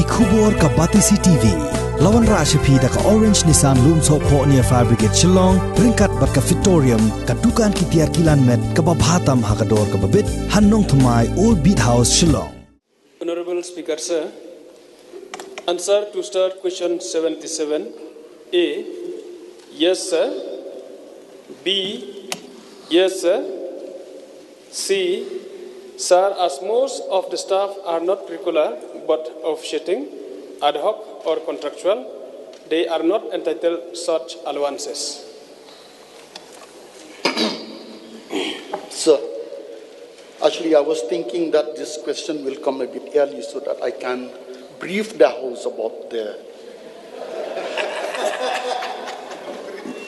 Kubor ka Batisi TV. Lawan Rashapi da ka Orange Nissan Loom So Po near Fabricate Shillong, Ringkat bat ka Victorium, ka Dukan ki Tiar Kilan Met, ka Babhatam Hakador ka Babit, Hanong Thamai Old Beat House Shillong. Honorable Speaker, sir, answer to start question 77. A, yes sir. B, yes sir. C, sir, as most of the staff are not regular but officiating, ad hoc or contractual, they are not entitled such allowances. Sir, actually I was thinking that this question will come a bit early so that I can brief the House about the...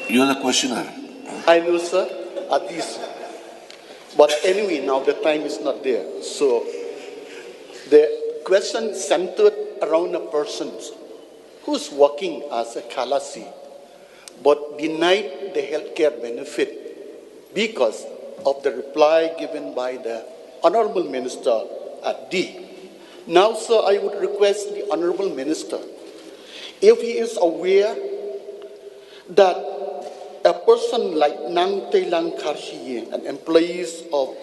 You're the questioner. I know, sir, at least. But anyway, now the time is not there. So the question centered around a person who's working as a Khalasi but denied the healthcare benefit because of the reply given by the Honorable Minister at D. Now, sir, I would request the Honorable Minister, if he is aware that a person like Nang Tailang Karshiye, an employee of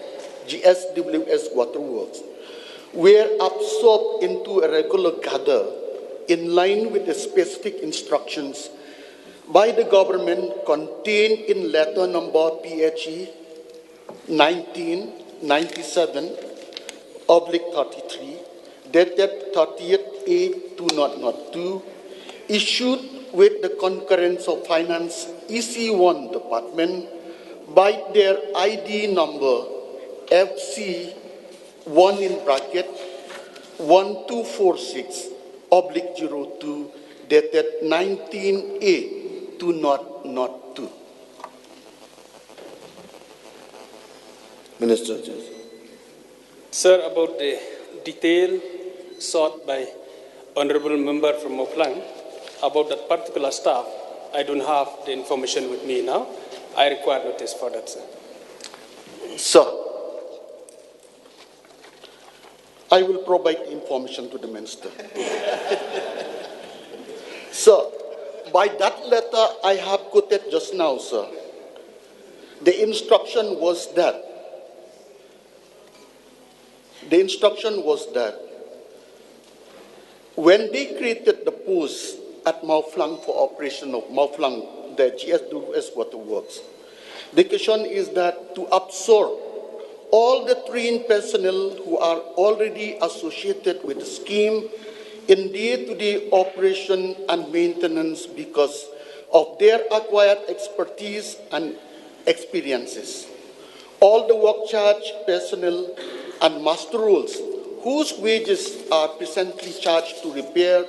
Gswsww Waterworks, were absorbed into a regular gather in line with the specific instructions by the government contained in letter number PHE 1997/33, dated 30th/8/2002, issued with the concurrence of Finance EC1 Department by their ID number FC1 in bracket 1246/02, dated 19/8/2002. Minister. Sir, about the detail sought by Honorable Member from Mawphlang about that particular staff, I don't have the information with me now. I require notice for that, sir. Sir, I will provide information to the Minister. Sir, by that letter I have quoted just now, sir, the instruction was that when they created the post at Mawphlang for operation of Mawphlang, the Gswsww Waterworks, the question is that to absorb all the trained personnel who are already associated with the scheme in day-to-day operation and maintenance because of their acquired expertise and experiences. All the work charge personnel and master roles whose wages are presently charged to repair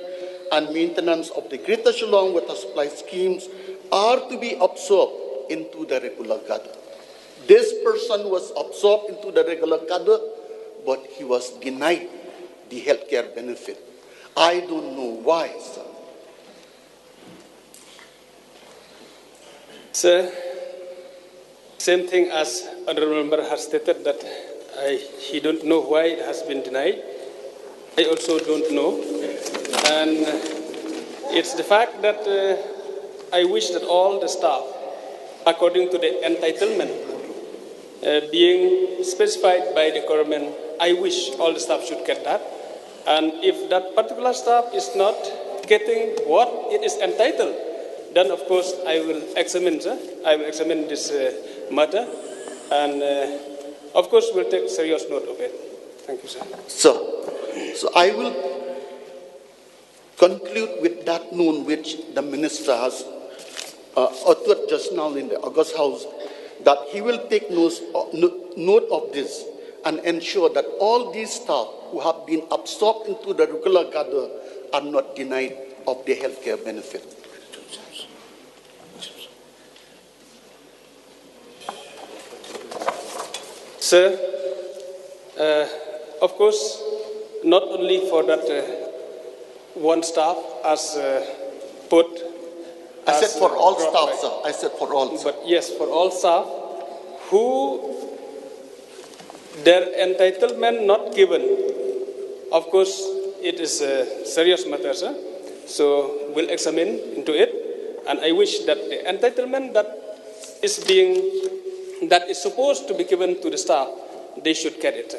and maintenance of the Greater Shillong water supply schemes are to be absorbed into the regular cadre. This person was absorbed into the regular cadre, but he was denied the healthcare benefit. I don't know why, sir. Sir, same thing as Honorable Member has stated that he don't know why it has been denied. I also don't know. And it's the fact that I wish that all the staff, according to the entitlement being specified by the government, I wish all the staff should get that. And if that particular staff is not getting what it is entitled, then of course I will examine, sir. I will examine this matter, and of course we'll take serious note of it. Thank you, sir. So I will conclude with that note which the minister has uttered just now in the August House, that he will take note of this and ensure that all these staff who have been absorbed into the regular cadre are not denied of the healthcare benefit. Sir, of course, not only for that one staff as put. I said for all staff, sir. I said for all. But yes, for all staff who their entitlement not given. Of course, it is a serious matter, sir. So we'll examine into it, and I wish that the entitlement that is supposed to be given to the staff, they should get it.